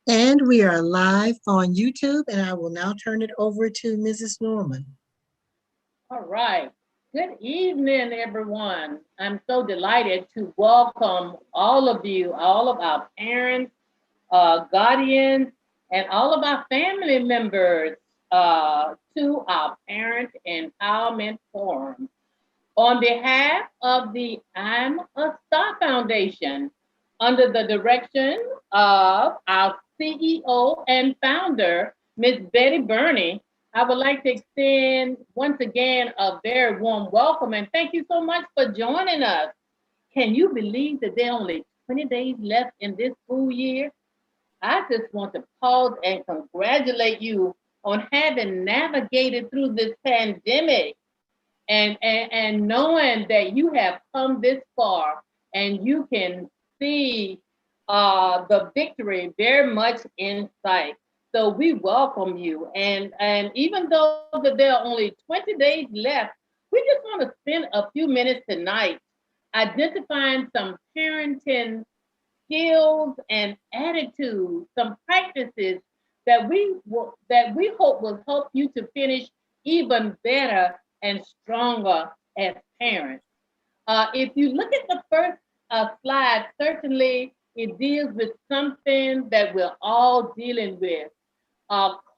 And we are live on YouTube, and I will now turn it over to Mrs. Norman. All right. Good evening, everyone. I'm so delighted to welcome all of you, all of our parents, guardians, and all of our family members to our Parent Empowerment Forum. On behalf of the I'm a Star Foundation, under the direction of our CEO and founder, Ms. Betty Burney, I would like to extend once again a very warm welcome and thank you so much for joining us. Can you believe that there are only 20 days left in this school year? I just want to pause and congratulate you on having navigated through this pandemic and knowing that you have come this far and you can see the victory very much in sight. So we welcome you. And even though that there are only 20 days left, we just want to spend a few minutes tonight identifying some parenting skills and attitudes, some practices that we hope will help you to finish even better and stronger as parents. If you look at the first slide, certainly it deals with something that we're all dealing with,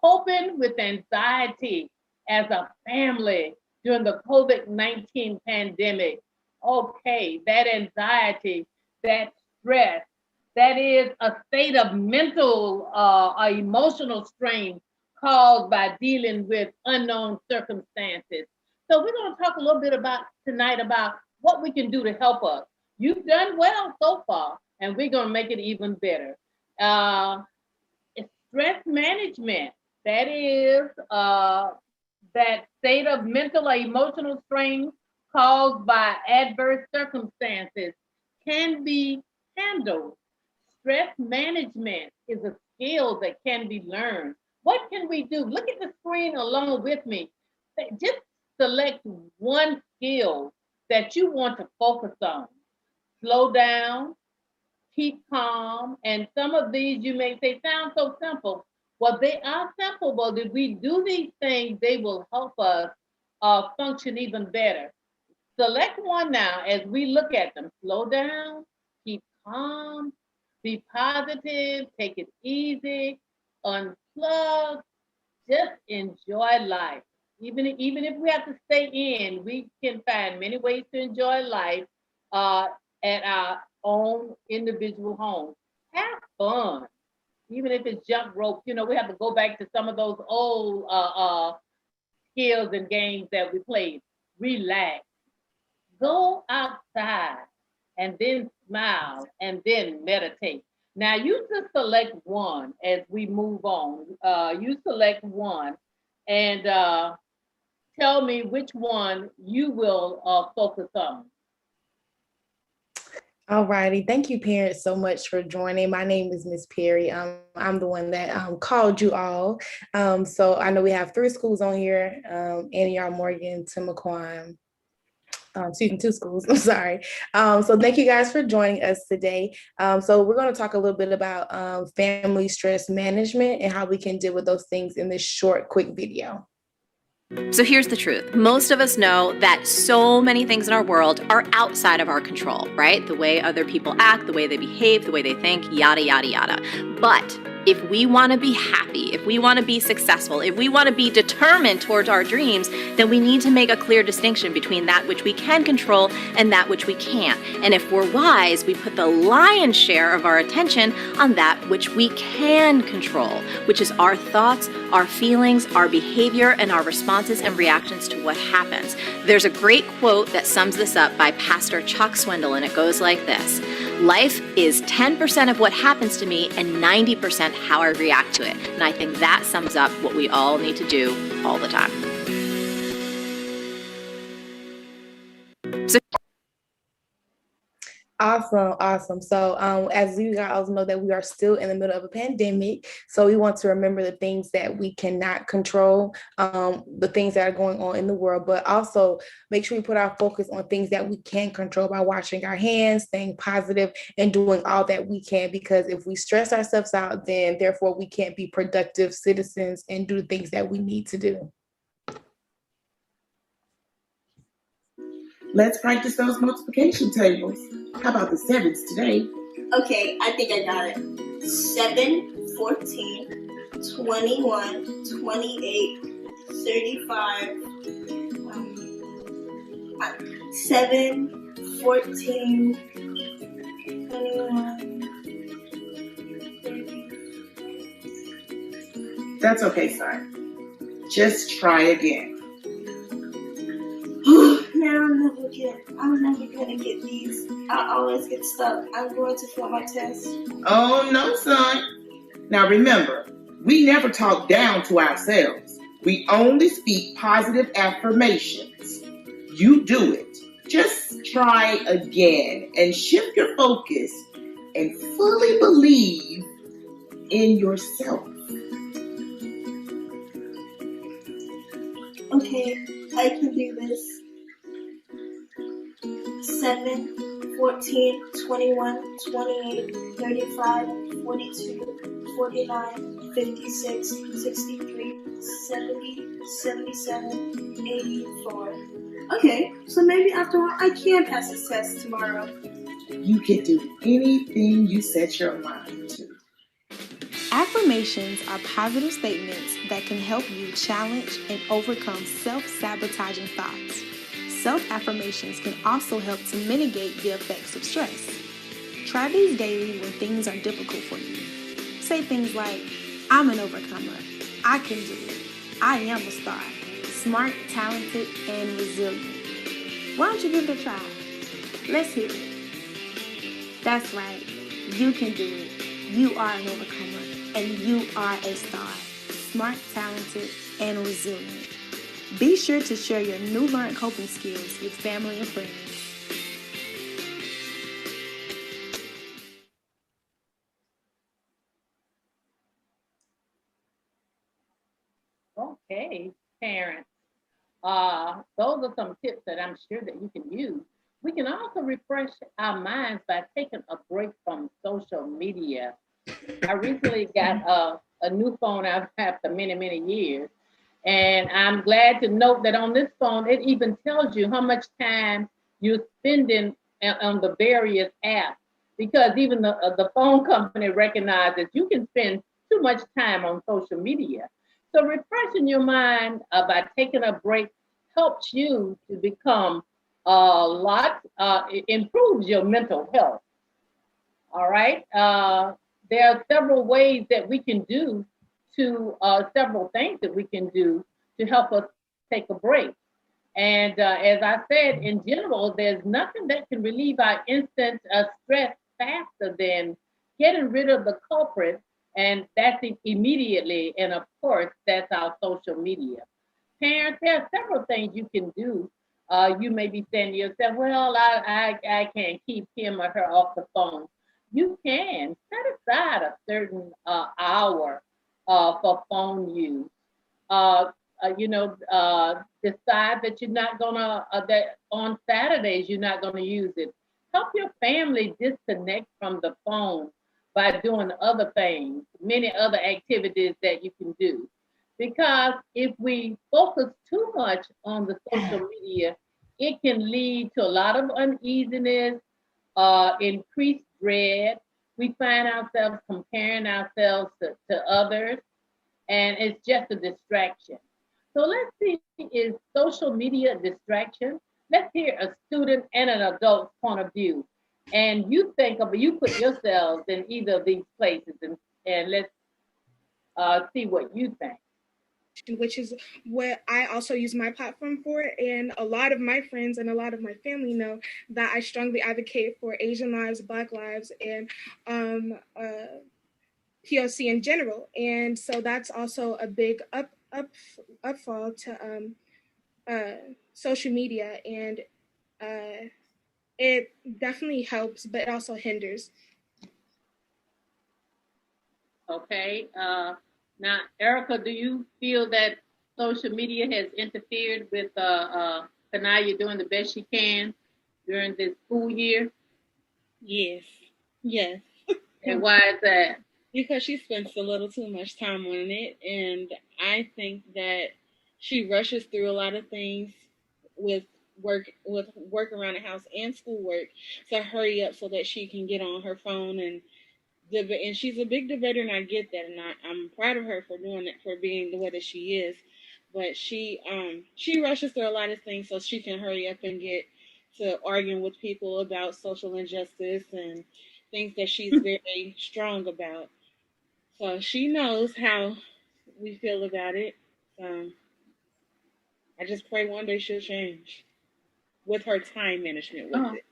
coping with anxiety as a family during the COVID-19 pandemic. Okay, that anxiety, that stress, that is a state of mental or emotional strain caused by dealing with unknown circumstances. So we're going to talk a little bit about tonight about what we can do to help us. You've done well so far, and we're going to make it even better. Uh, Stress management, that is that state of mental or emotional strain caused by adverse circumstances can be handled. Stress management is a skill that can be learned. What can we do? Look at the screen along with me. Just select one skill that you want to focus on. Slow down, keep calm. And some of these you may say sound so simple. Well, they are simple, but if we do these things, they will help us function even better. Select one now as we look at them. Slow down, keep calm, be positive, take it easy, unplug, just enjoy life. Even if we have to stay in, we can find many ways to enjoy life uh, at our own individual homes. Have fun, even if it's jump rope. You know, we have to go back to some of those old skills and games that we played. Relax, go outside, and then smile, and then meditate. Now you just select one as we move on. You select one, and tell me which one you will focus on. All righty. Thank you, parents, so much for joining. My name is Miss Perry. I'm the one that called you all. So I know we have 3 schools on here, Annie R. Morgan, Timaquan, excuse me, 2 schools. I'm sorry. So thank you guys for joining us today. So we're going to talk a little bit about family stress management and how we can deal with those things in this short, quick video. So here's the truth. Most of us know that so many things in our world are outside of our control, right? The way other people act, the way they behave, the way they think, yada, yada, yada. But if we want to be happy, if we want to be successful, if we want to be determined towards our dreams, then we need to make a clear distinction between that which we can control and that which we can't. And if we're wise, we put the lion's share of our attention on that which we can control, which is our thoughts, our feelings, our behavior, and our responses and reactions to what happens. There's a great quote that sums this up by Pastor Chuck Swindoll, and it goes like this: life is 10% of what happens to me and 90% how I react to it. And I think that sums up what we all need to do all the time. So Awesome. So, as you guys know, that we are still in the middle of a pandemic, so we want to remember the things that we cannot control, the things that are going on in the world, but also make sure we put our focus on things that we can control by washing our hands, staying positive, and doing all that we can. Because if we stress ourselves out, then therefore we can't be productive citizens and do the things that we need to do. Let's practice those multiplication tables. How about the sevens today? Okay, I think I got it. 7, 14, 21, 28, 35. 7, 14, 21, 30. That's okay, son. Just try again. Man, I'm never gonna get these. I always get stuck. I'm going to fail my test. Oh, no, son. Now remember, we never talk down to ourselves. We only speak positive affirmations. You do it. Just try again and shift your focus and fully believe in yourself. Okay, I can do this. 7, 14, 21, 28, 35, 42, 49, 56, 63, 70, 77, 84. Okay, so maybe after all, I can pass this test tomorrow. You can do anything you set your mind to. Affirmations are positive statements that can help you challenge and overcome self-sabotaging thoughts. Self-affirmations can also help to mitigate the effects of stress. Try these daily when things are difficult for you. Say things like, I'm an overcomer, I can do it, I am a star, smart, talented, and resilient. Why don't you give it a try? Let's hear it. That's right, you can do it. You are an overcomer, and you are a star, smart, talented, and resilient. Be sure to share your new learned coping skills with family and friends. Okay, parents. Those are some tips that I'm sure that you can use. We can also refresh our minds by taking a break from social media. I recently got a new phone after many, many years. And I'm glad to note that on this phone, it even tells you how much time you're spending on the various apps. Because even the phone company recognizes you can spend too much time on social media. So refreshing your mind by taking a break helps you to become a lot, it improves your mental health. All right. There are several ways that we can do several things that we can do to help us take a break. And as I said, in general, there's nothing that can relieve our instant stress faster than getting rid of the culprit. And that's immediately. And of course, that's our social media. Parents, there are several things you can do. You may be saying to yourself, well, I can't keep him or her off the phone. You can set aside a certain hour for phone use. Decide that you're not gonna that on Saturdays you're not gonna use it. Help your family disconnect from the phone by doing other things, many other activities that you can do. Because if we focus too much on the social media, it can lead to a lot of uneasiness, increased dread. We find ourselves comparing ourselves to others, and it's just a distraction. So let's see, is social media a distraction? Let's hear a student and an adult's point of view. And you put yourselves in either of these places, and let's see what you think. Which is what I also use my platform for. And a lot of my friends and a lot of my family know that I strongly advocate for Asian lives, Black lives, and POC in general. And so that's also a big upfall to social media. And it definitely helps, but it also hinders. Okay. Now, Erica, do you feel that social media has interfered with Kanaya doing the best she can during this school year? Yes. Yes. And why is that? Because she spends a little too much time on it, and I think that she rushes through a lot of things with work around the house and schoolwork to hurry up so that she can get on her phone and debate. And she's a big debater, and I get that, and I'm proud of her for doing it, for being the way that she is. But she rushes through a lot of things so she can hurry up and get to arguing with people about social injustice and things that she's very strong about. So she knows how we feel about it. I just pray one day she'll change with her time management with it.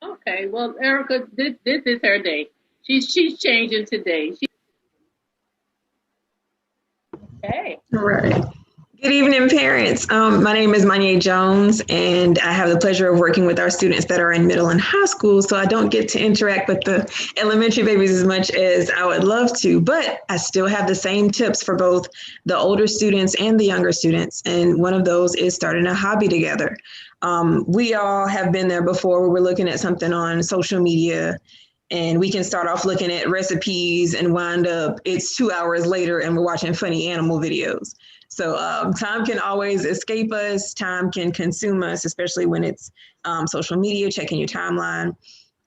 Okay. Well, Erica, this is her day. She's changing today. Okay. All right. Good evening, parents. My name is Manya Jones, and I have the pleasure of working with our students that are in middle and high school. So I don't get to interact with the elementary babies as much as I would love to, but I still have the same tips for both the older students and the younger students. And one of those is starting a hobby together. We all have been there before where we're looking at something on social media, and we can start off looking at recipes and wind up, it's 2 hours later and we're watching funny animal videos. So time can always escape us. Time can consume us, especially when it's social media, checking your timeline.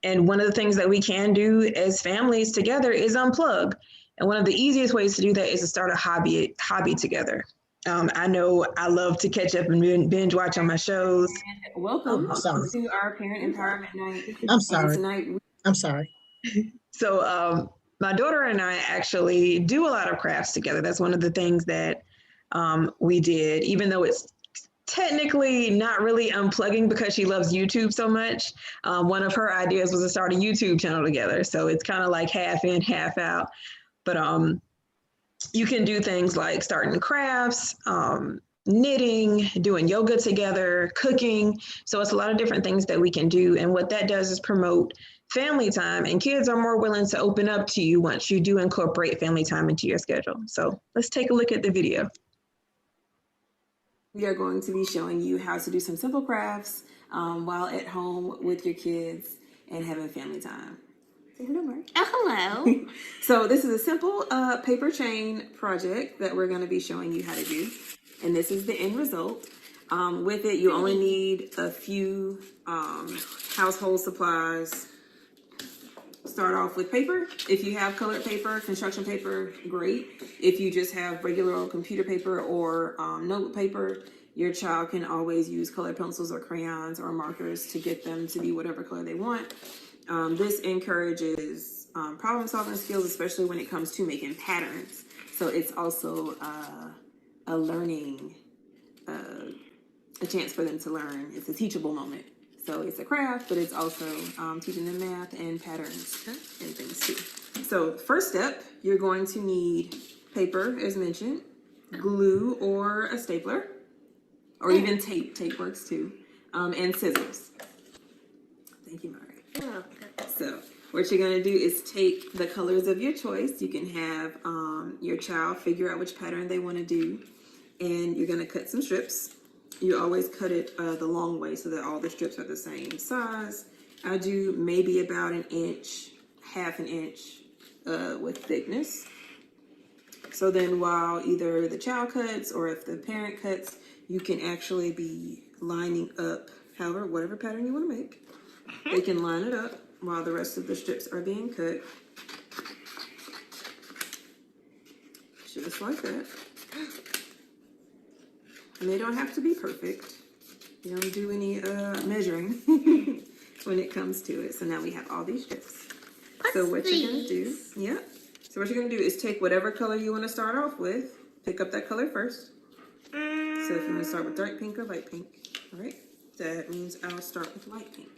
And one of the things that we can do as families together is unplug. And one of the easiest ways to do that is to start a hobby together. I know I love to catch up and binge watch on my shows. Welcome to our Parent Empowerment Night. I'm sorry. Tonight I'm sorry. So my daughter and I actually do a lot of crafts together. That's one of the things that we did, even though it's technically not really unplugging because she loves YouTube so much. One of her ideas was to start a YouTube channel together. So it's kind of like half in, half out. But you can do things like starting crafts, knitting, doing yoga together, cooking. So it's a lot of different things that we can do. And what that does is promote family time, and kids are more willing to open up to you once you do incorporate family time into your schedule. So let's take a look at the video. we are going to be showing you how to do some simple crafts while at home with your kids and having family time. Say hello, Mark. Oh, hello. So this is a simple paper chain project that we're going to be showing you how to do. And this is the end result. With it, you only need a few household supplies. Start off with paper. If you have colored paper, construction paper, great. If you just have regular old computer paper or notebook paper, your child can always use colored pencils or crayons or markers to get them to be whatever color they want. This encourages problem solving skills, especially when it comes to making patterns. So it's also a learning, a chance for them to learn. It's a teachable moment. So it's a craft, but it's also teaching them math and patterns and things too. So first step, you're going to need paper, as mentioned, glue or a stapler, or even tape. Tape works too, and scissors. Thank you, Mari. So what you're gonna do is take the colors of your choice. You can have your child figure out which pattern they want to do, and you're gonna cut some strips. You always cut it the long way so that all the strips are the same size. I do maybe about an inch, half an inch with thickness. So then while either the child cuts or if the parent cuts, you can actually be lining up, however, whatever pattern you want to make. They can line it up while the rest of the strips are being cut. Just like that. And they don't have to be perfect. You don't do any measuring when it comes to it. So now we have all these strips. So what you're gonna do, So what you're gonna do is take whatever color you want to start off with. Pick up that color first. So if you want to start with dark pink or light pink, all right? That means I'll start with light pink.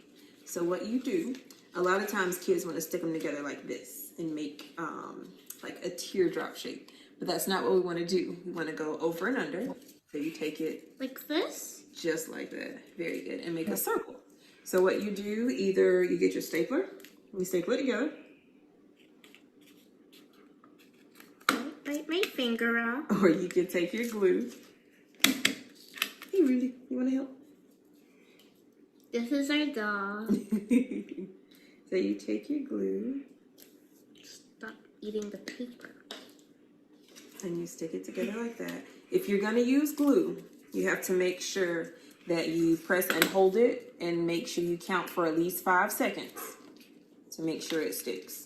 So what you do, a lot of times kids want to stick them together like this and make like a teardrop shape. But that's not what we want to do. We want to go over and under. So you take it like this? Just like that. Very good. And make a circle. So what you do, either you get your stapler, we staple it together. Bite my finger off. Or you can take your glue. Hey Rudy, you wanna help? This is our dog. So you take your glue. Stop eating the paper. And you stick it together like that. If you're gonna use glue, you have to make sure that you press and hold it and make sure you count for at least 5 seconds to make sure it sticks.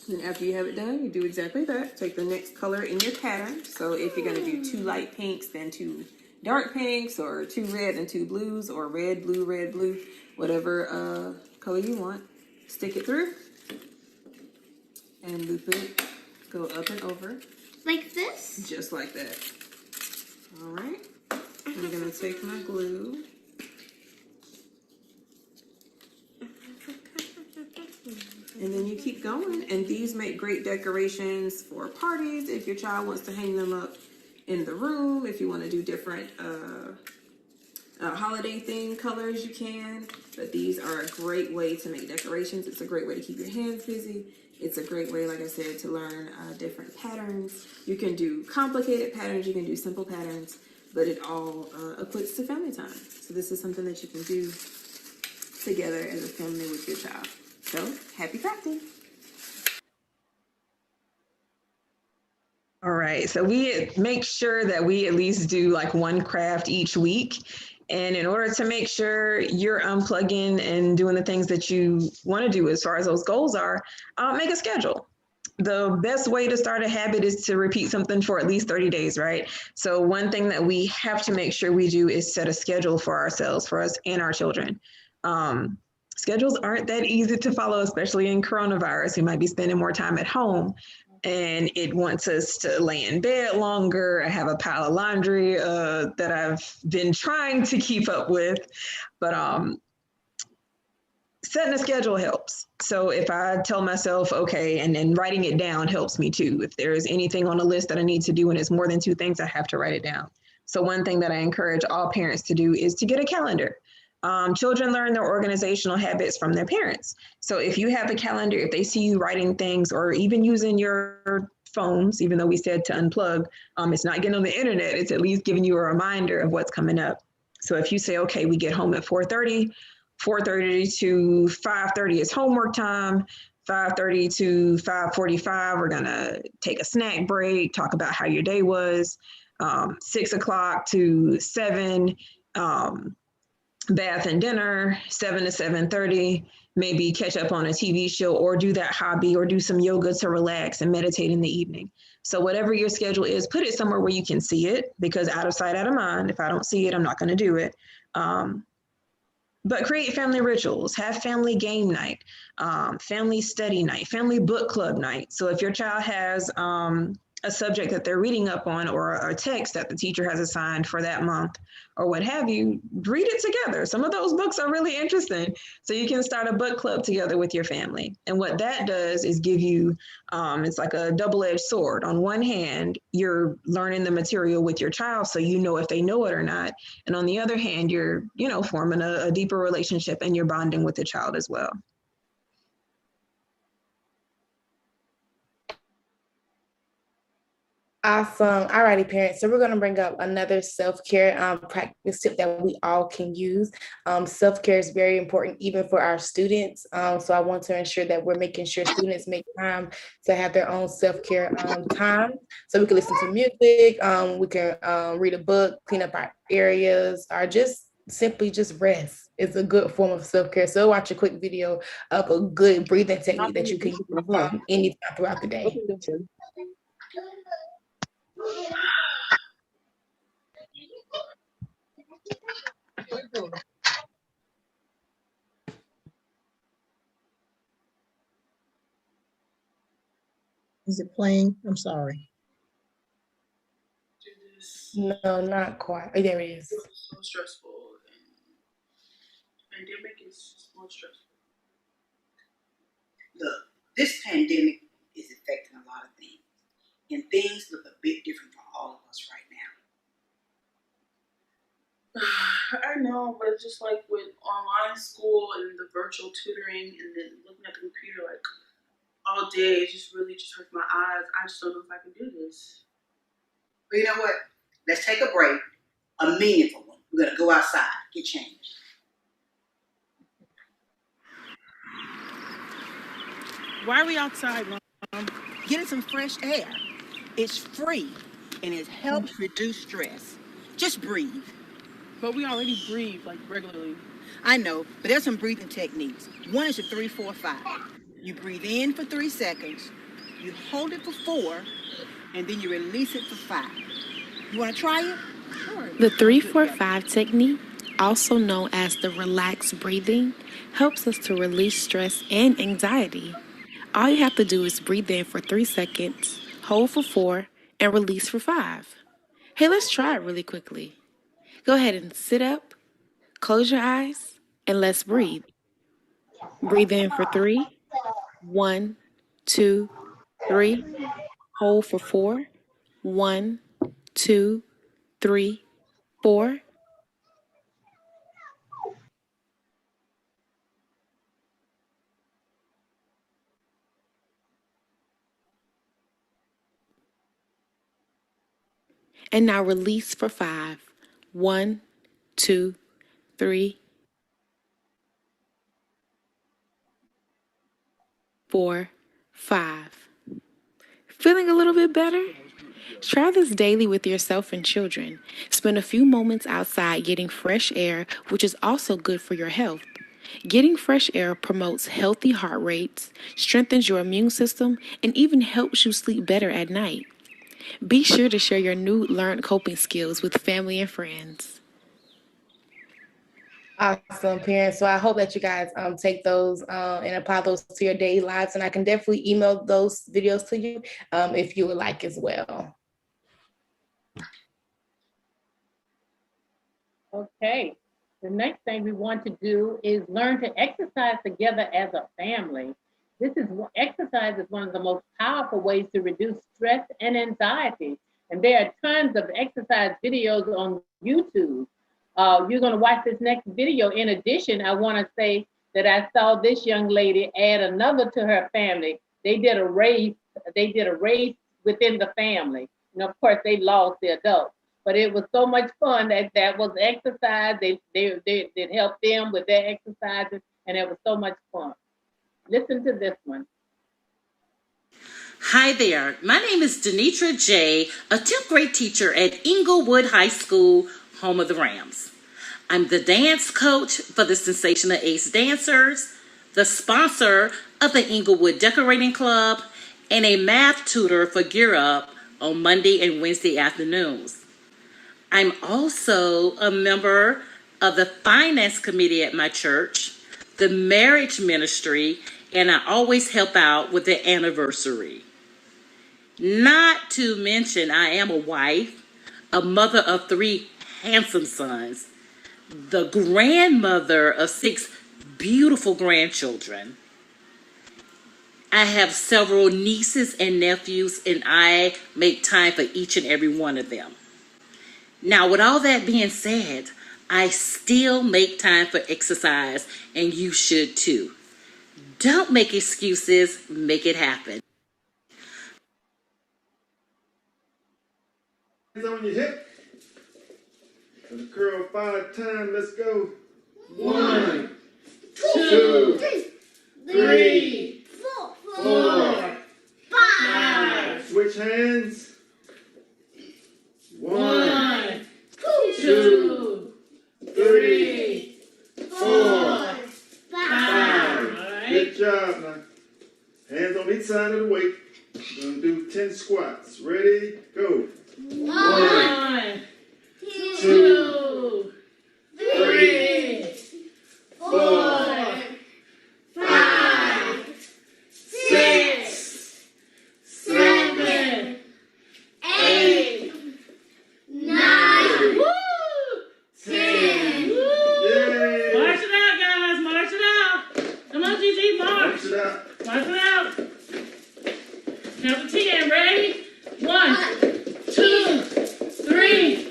And after you have it done, you do exactly that. Take the next color in your pattern. So if you're gonna do 2 light pinks, then 2 dark pinks, or 2 red and 2 blues, or red, blue, whatever color you want. Stick it through and loop it, go up and over. Like this? Just like that. All right. I'm gonna take my glue. And then you keep going. And these make great decorations for parties. If your child wants to hang them up in the room, if you want to do different holiday themed colors, you can. But these are a great way to make decorations. It's a great way to keep your hands busy. It's a great way, like I said, to learn different patterns. You can do complicated patterns, you can do simple patterns, but it all equates to family time. So this is something that you can do together as a family with your child. So happy crafting. All right, so we make sure that we at least do like one craft each week. And in order to make sure you're unplugging and doing the things that you want to do as far as those goals are, make a schedule. The best way to start a habit is to repeat something for at least 30 days, right? So one thing that we have to make sure we do is set a schedule for ourselves, for us and our children. Schedules aren't that easy to follow, especially in coronavirus. We might be spending more time at home. And it wants us to lay in bed longer. I have a pile of laundry that I've been trying to keep up with, but setting a schedule helps. So if I tell myself, okay, and then writing it down helps me too. If there's anything on a list that I need to do and it's more than 2 things, I have to write it down. So one thing that I encourage all parents to do is to get a calendar. Children learn their organizational habits from their parents. So if you have a calendar, if they see you writing things or even using your phones, even though we said to unplug, it's not getting on the internet, it's at least giving you a reminder of what's coming up. So if you say, okay, we get home at 4:30 to 5:30 is homework time, 5:30 to 5:45, we're gonna take a snack break, talk about how your day was, 6 o'clock to 7, bath and dinner, 7 to 7:30, maybe catch up on a TV show or do that hobby or do some yoga to relax and meditate in the evening. So whatever your schedule is, put it somewhere where you can see it, because out of sight, out of mind. If I don't see it, I'm not going to do it. But create family rituals, have family game night, family study night, family book club night. So if your child has a subject that they're reading up on or a text that the teacher has assigned for that month or what have you, read it together. Some of those books are really interesting. So you can start a book club together with your family. And what that does is give you, it's like a double-edged sword. On one hand, you're learning the material with your child so you know if they know it or not. And on the other hand, you're, forming a deeper relationship and you're bonding with the child as well. Awesome. All righty, parents. So we're going to bring up another self-care practice tip that we all can use. Self-care is very important even for our students. So I want to ensure that we're making sure students make time to have their own self-care time. So we can listen to music, we can read a book, clean up our areas, or just simply just rest. It's a good form of self-care. So watch a quick video of a good breathing technique that you can use anytime throughout the day. Is it playing? I'm sorry. No, not quite. Oh, there it is. So stressful. Pandemic is more stressful. Look, this pandemic is affecting a lot of things, and things look a bit different for all of us right now. I know, but it's just like with online school and the virtual tutoring and then looking at the computer like all day, it just really just hurts my eyes. I just don't know if I can do this. But you know what? Let's take a break, a meaningful one. We're gonna go outside, get changed. Why are we outside, Mom? Getting some fresh air. It's free, and it helps reduce stress. Just breathe. But we already breathe like regularly. I know, but there's some breathing techniques. One is the 3-4-5. You breathe in for 3 seconds, you hold it for 4, and then you release it for 5. You want to try it? Sure. The 3-4-5 technique, also known as the relaxed breathing, helps us to release stress and anxiety. All you have to do is breathe in for 3 seconds, hold for 4, and release for 5. Hey, let's try it really quickly. Go ahead and sit up, close your eyes, and let's breathe. Breathe in for 3. 1, 2, 3. Hold for 4. 1, 2, 3, 4. And now release for 5. 1, 2, 3, 4, 5. Feeling a little bit better? Try this daily with yourself and children. Spend a few moments outside getting fresh air, which is also good for your health. Getting fresh air promotes healthy heart rates, strengthens your immune system, and even helps you sleep better at night. Be sure to share your new learned coping skills with family and friends. Awesome, parents. So I hope that you guys take those and apply those to your daily lives. And I can definitely email those videos to you if you would like as well. Okay. The next thing we want to do is learn to exercise together as a family. Exercise is one of the most powerful ways to reduce stress and anxiety. And there are tons of exercise videos on YouTube. You're going to watch this next video. In addition, I want to say that I saw this young lady add another to her family. They did a race. Within the family. And of course, they lost the adults. But it was so much fun that was exercise. They helped them with their exercises, and it was so much fun. Listen to this one. Hi there. My name is Denitra J., a 10th grade teacher at Inglewood High School, home of the Rams. I'm the dance coach for the Sensational Ace Dancers, the sponsor of the Inglewood Decorating Club, and a math tutor for Gear Up on Monday and Wednesday afternoons. I'm also a member of the finance committee at my church, the marriage ministry, and I always help out with the anniversary. Not to mention, I am a wife, a mother of 3 handsome sons, the grandmother of 6 beautiful grandchildren. I have several nieces and nephews, and I make time for each and every one of them. Now, with all that being said, I still make time for exercise, and you should too. Don't make excuses, make it happen. Hands on your hip. And the curl 5 times, let's go. 1, 2, 3, 4, 5. Switch hands. 1, 2, 3, 4, 5. Good job now. Hands on each side of the weight. We're going to do 10 squats. Ready? Go. 1, 2, 3, 4, 5, 6, 7, 8, 9, 10. March it out, guys. March it out. Come on, Gigi, march. March it out. March it out. Count to 10. Ready? 1, 2, 3,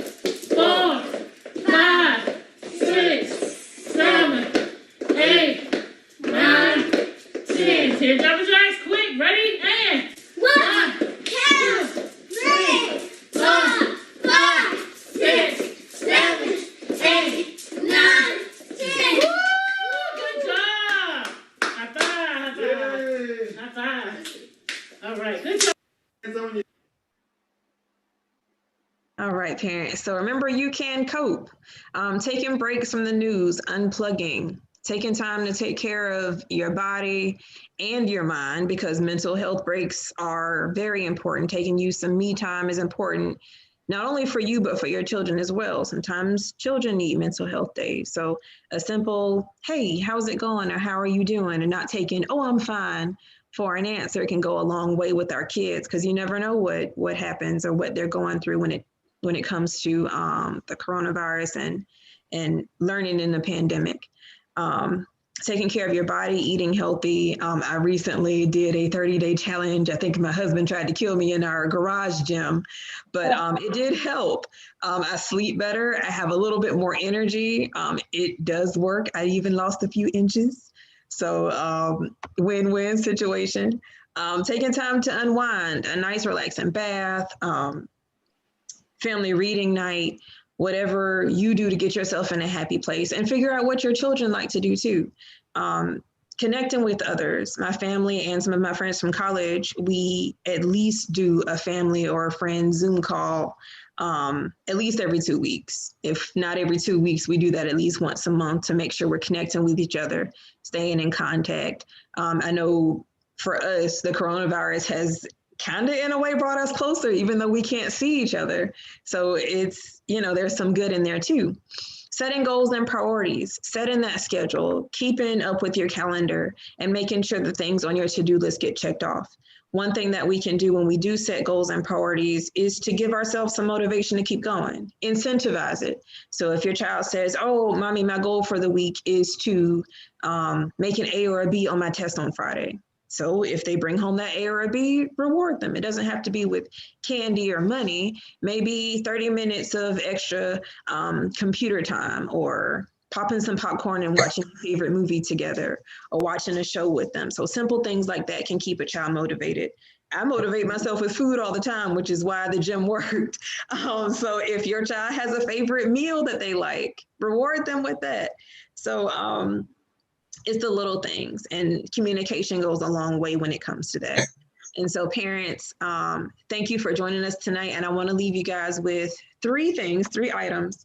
All right, parents. So remember, you can cope. Taking breaks from the news, unplugging, taking time to take care of your body and your mind, because mental health breaks are very important. Taking you some me time is important, not only for you, but for your children as well. Sometimes children need mental health days. So a simple, hey, how's it going? Or how are you doing? And not taking, oh, I'm fine, for an answer can go a long way with our kids, because you never know what happens or what they're going through when it comes to the coronavirus and learning in the pandemic. Taking care of your body, eating healthy. I recently did a 30-day challenge. I think my husband tried to kill me in our garage gym, but it did help. I sleep better. I have a little bit more energy. It does work. I even lost a few inches. So win-win situation. Taking time to unwind, a nice relaxing bath, family reading night, whatever you do to get yourself in a happy place, and figure out what your children like to do too. Connecting with others, my family and some of my friends from college, we at least do a family or a friend Zoom call at least every 2 weeks. If not every 2 weeks, we do that at least once a month to make sure we're connecting with each other, staying in contact. I know for us, the coronavirus has kind of in a way brought us closer, even though we can't see each other. So it's, there's some good in there too. Setting goals and priorities, setting that schedule, keeping up with your calendar, and making sure the things on your to-do list get checked off. One thing that we can do when we do set goals and priorities is to give ourselves some motivation to keep going, incentivize it. So if your child says, oh, mommy, my goal for the week is to make an A or a B on my test on Friday. So if they bring home that A or a B, reward them. It doesn't have to be with candy or money, maybe 30 minutes of extra computer time, or popping some popcorn and watching your favorite movie together, or watching a show with them. So simple things like that can keep a child motivated. I motivate myself with food all the time, which is why the gym worked. So if your child has a favorite meal that they like, reward them with that. So it's the little things, and communication goes a long way when it comes to that. And so parents, thank you for joining us tonight. And I want to leave you guys with three items.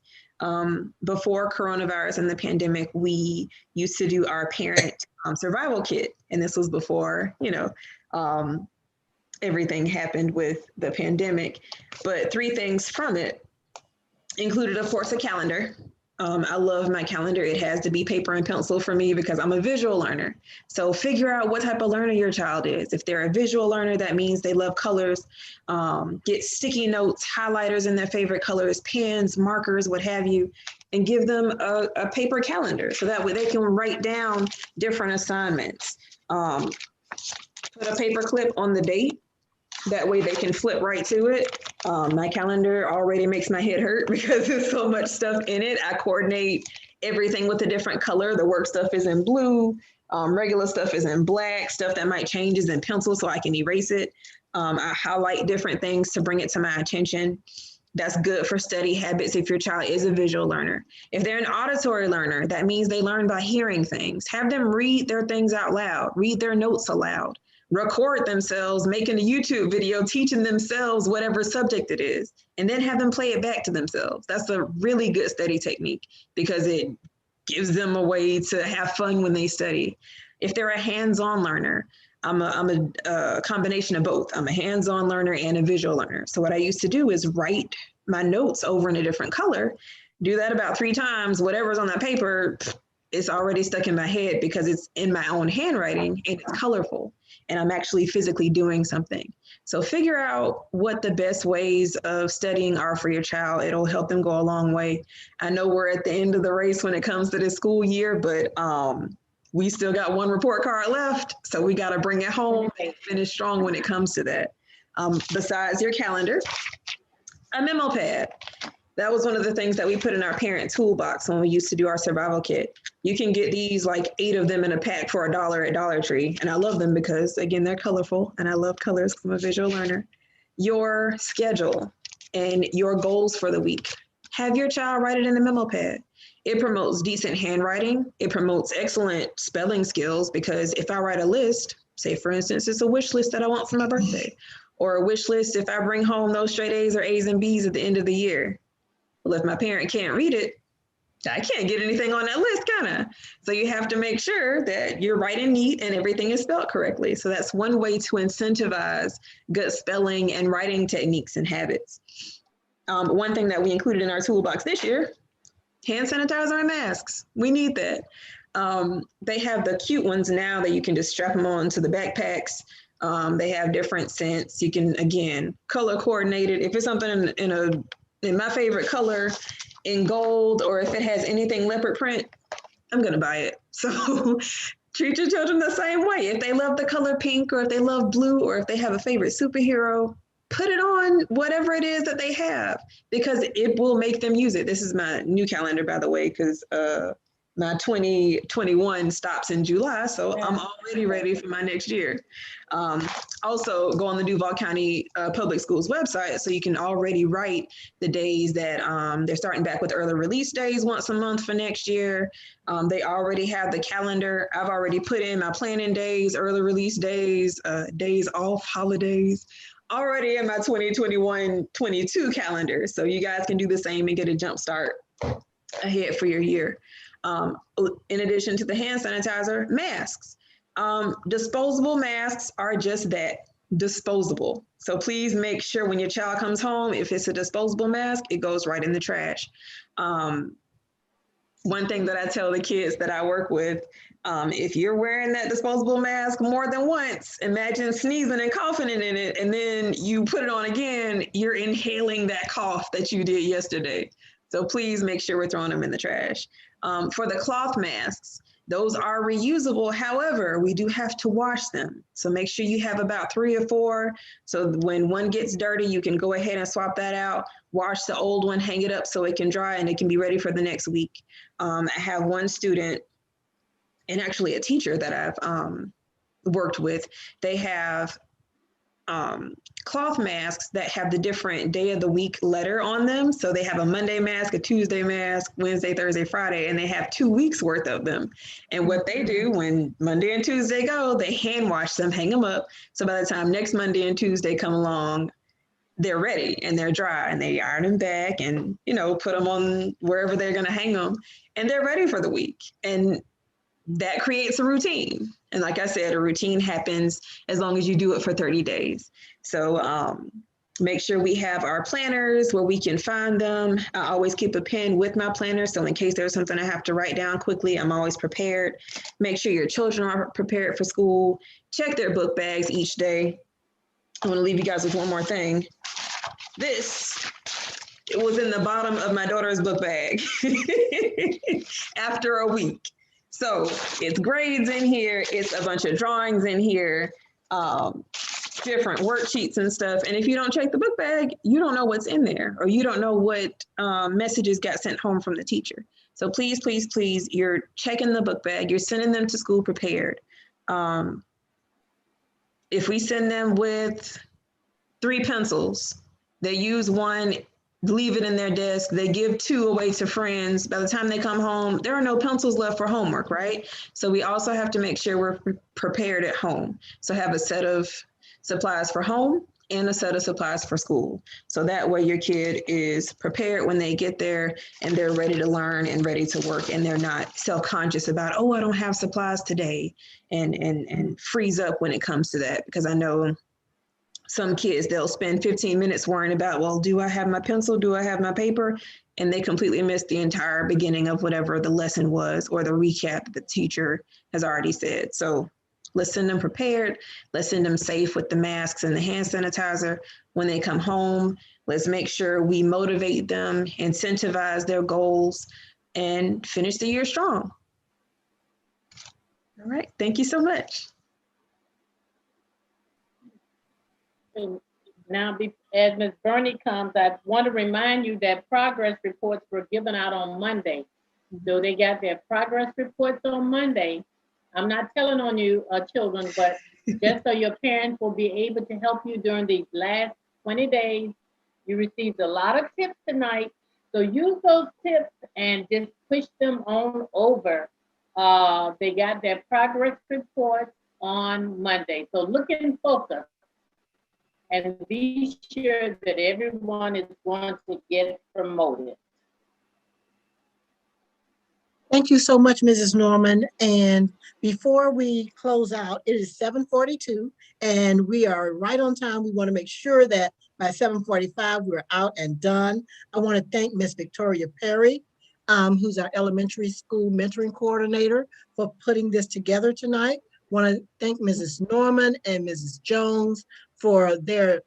Before coronavirus and the pandemic, we used to do our parent survival kit. And this was before, everything happened with the pandemic. But three things from it included, of course, a calendar. I love my calendar. It has to be paper and pencil for me because I'm a visual learner. So figure out what type of learner your child is. If they're a visual learner, that means they love colors. Get sticky notes, highlighters in their favorite colors, pens, markers, what have you, and give them a paper calendar so that way they can write down different assignments. Put a paper clip on the date. That way they can flip right to it. My calendar already makes my head hurt because there's so much stuff in it. I coordinate everything with a different color. The work stuff is in blue. Regular stuff is in black. Stuff that might change is in pencil so I can erase it. I highlight different things to bring it to my attention. That's good for study habits if your child is a visual learner. If they're an auditory learner, that means they learn by hearing things. Have them read their things out loud, read their notes aloud. Record themselves making a YouTube video teaching themselves whatever subject it is, and then have them play it back to themselves. That's a really good study technique because it gives them a way to have fun when they study. If they're a hands-on learner, I'm a combination of both. I'm a hands-on learner and a visual learner. So what I used to do is write my notes over in a different color, do that about 3 times, whatever's on that paper, it's already stuck in my head because it's in my own handwriting and it's colorful and I'm actually physically doing something. So figure out what the best ways of studying are for your child. It'll help them go a long way. I know we're at the end of the race when it comes to this school year, but we still got 1 report card left. So we got to bring it home and finish strong when it comes to that. Besides your calendar, a memo pad. That was one of the things that we put in our parent toolbox when we used to do our survival kit. You can get these like 8 of them in a pack for $1 at Dollar Tree. And I love them because, again, they're colorful and I love colors because I'm a visual learner. Your schedule and your goals for the week. Have your child write it in a memo pad. It promotes decent handwriting. It promotes excellent spelling skills because if I write a list, say for instance, it's a wish list that I want for my birthday, Or a wish list if I bring home those straight A's or A's and B's at the end of the year. Well, if my parent can't read it, I can't get anything on that list, can I? So you have to make sure that you're writing neat and everything is spelled correctly. So that's one way to incentivize good spelling and writing techniques and habits. One thing that we included in our toolbox this year, hand sanitizer and masks. We need that. They have the cute ones now that you can just strap them on to the backpacks. They have different scents. You can, again, color coordinate it. If it's something in my favorite color, in gold, or if it has anything leopard print, I'm gonna buy it. So treat your children the same way. If they love the color pink, or if they love blue, or if they have a favorite superhero, put it on whatever it is that they have, because it will make them use it. This is my new calendar, by the way, because my 2021 stops in July, so I'm already ready for my next year. Also, go on the Duval County Public Schools website, so you can already write the days that they're starting back with early release days once a month for next year. They already have the calendar. I've already put in my planning days, early release days, days off, holidays, already in my 2021-22 calendar. So you guys can do the same and get a jump start ahead for your year. In addition to the hand sanitizer, masks. Disposable masks are just that, disposable. So please make sure when your child comes home, if it's a disposable mask, it goes right in the trash. One thing that I tell the kids that I work with, if you're wearing that disposable mask more than once, imagine sneezing and coughing in it, and then you put it on again, you're inhaling that cough that you did yesterday. So please make sure we're throwing them in the trash. For the cloth masks, those are reusable. However, we do have to wash them. So make sure you have about 3 or 4. So when one gets dirty, you can go ahead and swap that out, wash the old one, hang it up so it can dry and it can be ready for the next week. I have one student, and actually a teacher that I've worked with, they have cloth masks that have the different day of the week letter on them. So they have a Monday mask, a Tuesday mask, Wednesday, Thursday, Friday, and they have 2 weeks worth of them. And what they do when Monday and Tuesday go, they hand wash them, hang them up. So by the time next Monday and Tuesday come along, they're ready and they're dry, and they iron them back and, you know, put them on wherever they're going to hang them, and they're ready for the week. And that creates a routine. And like I said, a routine happens as long as you do it for 30 days. So make sure we have our planners where we can find them. I always keep a pen with my planner, so in case there's something I have to write down quickly, I'm always prepared. Make sure your children are prepared for school. Check their book bags each day. I want to leave you guys with one more thing. It was in the bottom of my daughter's book bag after a week. So it's grades in here, it's a bunch of drawings in here, different worksheets and stuff. And if you don't check the book bag, you don't know what's in there, or you don't know what messages got sent home from the teacher. So please, please, please, you're checking the book bag, you're sending them to school prepared. If we send them with 3 pencils, they use 1, leave it in their desk, they give 2 away to friends. By the time they come home, there are no pencils left for homework, right? So we also have to make sure we're prepared at home. So have a set of supplies for home and a set of supplies for school. So that way your kid is prepared when they get there and they're ready to learn and ready to work, and they're not self-conscious about, oh, I don't have supplies today, and freeze up when it comes to that. Because I know some kids, they'll spend 15 minutes worrying about, well, do I have my pencil? Do I have my paper? And they completely miss the entire beginning of whatever the lesson was, or the recap that the teacher has already said. So let's send them prepared. Let's send them safe with the masks and the hand sanitizer. When they come home, let's make sure we motivate them, incentivize their goals, and finish the year strong. All right, thank you so much. Now, as Ms. Bernie comes, I want to remind you that progress reports were given out on Monday. So they got their progress reports on Monday. I'm not telling on you, children, but just so your parents will be able to help you during these last 20 days. You received a lot of tips tonight. So use those tips and just push them on over. They got their progress reports on Monday. So look and focus. and be sure that everyone is going to get promoted. Thank you so much, Mrs. Norman. And before we close out, it is 7:42 and we are right on time. We want to make sure that by 7:45 we're out and done. I want to thank Miss Victoria Perry, who's our elementary school mentoring coordinator, for putting this together tonight. Want to thank Mrs. Norman and Mrs. Jones for their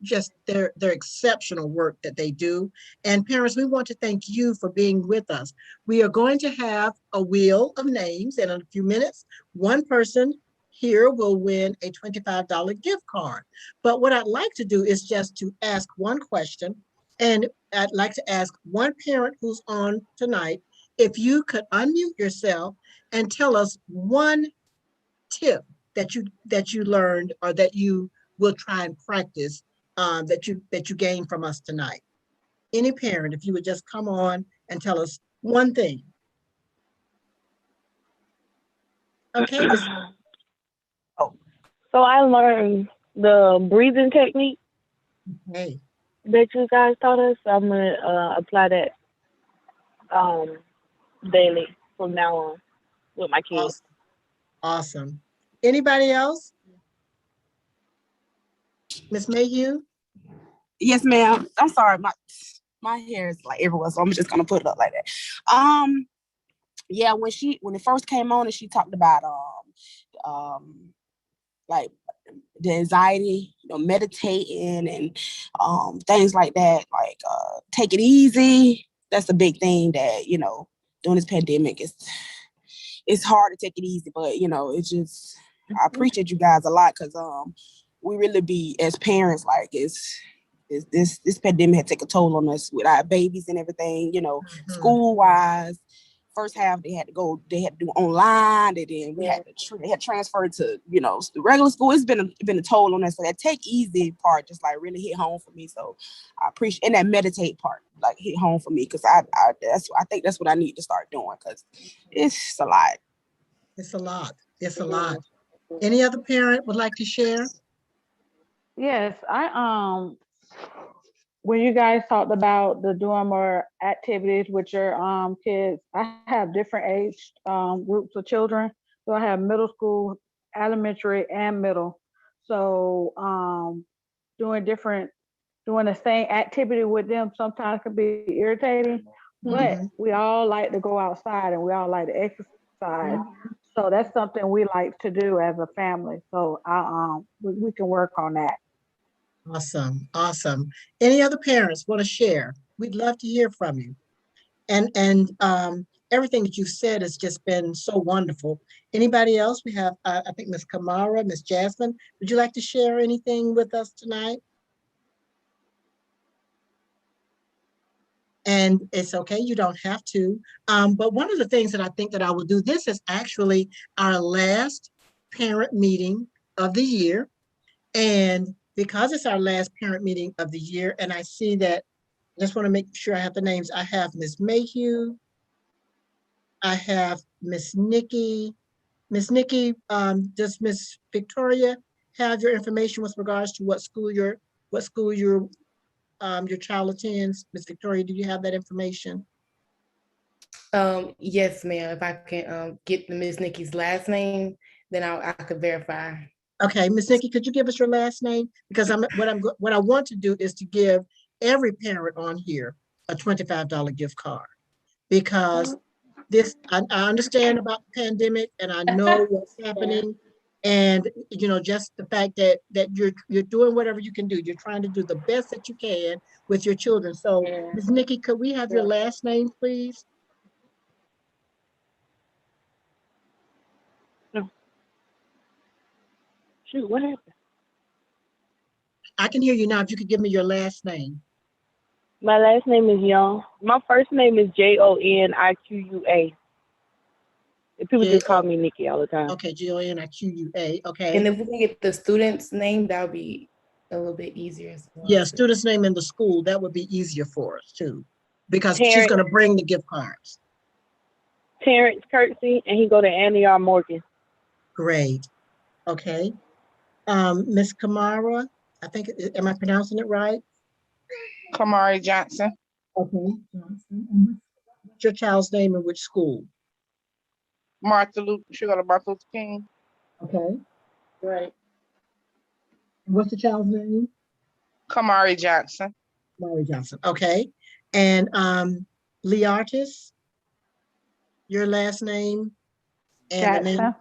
just their exceptional work that they do. And parents, we want to thank you for being with us. We are going to have a wheel of names, and in a few minutes, one person here will win a $25 gift card. But what I'd like to do is just to ask one question, and I'd like to ask one parent who's on tonight, if you could unmute yourself and tell us one tip that you learned or that you will try and practice that you gained from us tonight. Any parent, if you would just come on and tell us one thing. Okay. Oh, so I learned the breathing technique that you guys taught us. I'm gonna apply that daily from now on with my kids. Awesome. Anybody else? Miss Mayhew? Yes, ma'am. I'm sorry, my hair is like everywhere, so I'm just gonna put it up like that. Yeah, when it first came on and she talked about like the anxiety, meditating and things like that, like take it easy. That's a big thing that, during this pandemic it's hard to take it easy, but it's just I appreciate you guys a lot because we really be as parents like this pandemic had taken a toll on us with our babies and everything, school wise. First half they had to do online, and then they had transferred to the regular school. It's been a toll on us. So that take easy part just like really hit home for me. So I appreciate, and that meditate part like hit home for me because I think that's what I need to start doing because it's a lot. It's a lot. It's a lot. Any other parent would like to share? Yes, when you guys talked about the doing more activities with your kids, I have different age groups of children. So I have middle school, elementary, and middle. So doing the same activity with them sometimes can be irritating, but we all like to go outside and we all like to exercise. So that's something we like to do as a family. So we can work on that. Awesome. Awesome. Any other parents want to share? We'd love to hear from you. And everything that you've said has just been so wonderful. Anybody else? We have, I think, Miss Kamara, Miss Jasmine. Would you like to share anything with us tonight? And it's okay, you don't have to. But one of the things that I think that I will do, this is actually our last parent meeting of the year. And because it's our last parent meeting of the year, and I see that, I just want to make sure I have the names. I have Miss Mayhew. I have Miss Nikki. Miss Nikki, does Miss Victoria have your information with regards to what school your child attends? Miss Victoria, do you have that information? Yes, ma'am. If I can get the Miss Nikki's last name, then I could verify. Okay, Miss Nikki, could you give us your last name? Because what I want to do is to give every parent on here a $25 gift card, because this I understand about the pandemic and I know what's happening, and just the fact that you're doing whatever you can do. You're trying to do the best that you can with your children. So, Miss Nikki, could we have your last name, please? Shoot, what happened? I can hear you now. If you could give me your last name. My last name is Young. My first name is Joniqua. People just call me Nikki all the time. Okay, Joniqua. Okay. And if we can get the student's name, that would be a little bit easier as well. Yeah, student's name in the school, that would be easier for us too, because she's going to bring the gift cards. Terrence Kirksey, and he go to Annie Morgan. Great. Okay. Miss Kamara, I think, am I pronouncing it right? Kamari Johnson. Okay. Johnson. And what's your child's name and which school? She go to Martin Luther King. Okay. Right. And what's the child's name? Kamari Johnson. Kamari Johnson. Okay. And Leartis, your last name and Jackson. the name.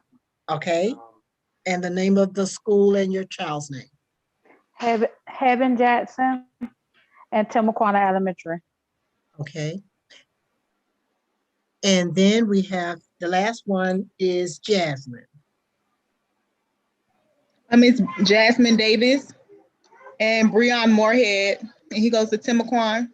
Okay. And the name of the school and your child's name. Heaven Jackson and Timaquana Elementary. Okay. And then we have the last one is Jasmine. It's Jasmine Davis and Breon Moorhead, and he goes to Timaquan.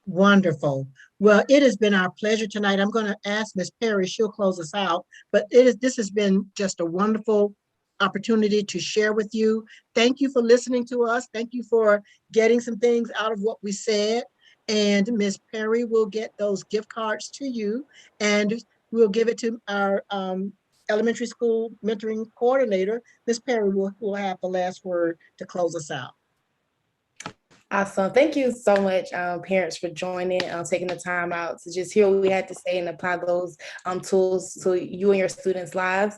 Wonderful. Well, it has been our pleasure tonight. I'm going to ask Ms. Perry, she'll close us out, but this has been just a wonderful opportunity to share with you. Thank you for listening to us. Thank you for getting some things out of what we said. And Ms. Perry will get those gift cards to you, and we'll give it to our elementary school mentoring coordinator. Ms. Perry will have the last word to close us out. Awesome. Thank you so much, parents, for joining, taking the time out to just hear what we had to say and apply those tools to you and your students' lives.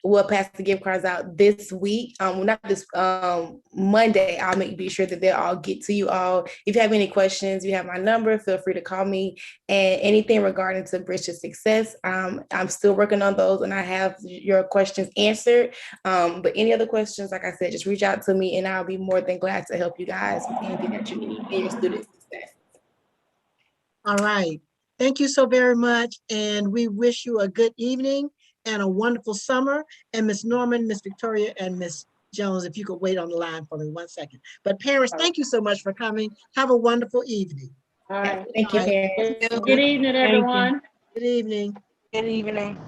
We'll pass the gift cards out this week. Not this Monday. I'll be sure that they'll all get to you all. If you have any questions, you have my number. Feel free to call me. And anything regarding to Bridge to Success, I'm still working on those, and I have your questions answered. But any other questions, like I said, just reach out to me, and I'll be more than glad to help you guys with anything that you need in your student success. All right. Thank you so very much. And we wish you a good evening and a wonderful summer. And Ms. Norman, Ms. Victoria, and Ms. Jones, if you could wait on the line for me 1 second. But parents, thank you so much for coming. Have a wonderful evening. All right. Thank you, parents. Good evening, everyone. Good evening. Good evening.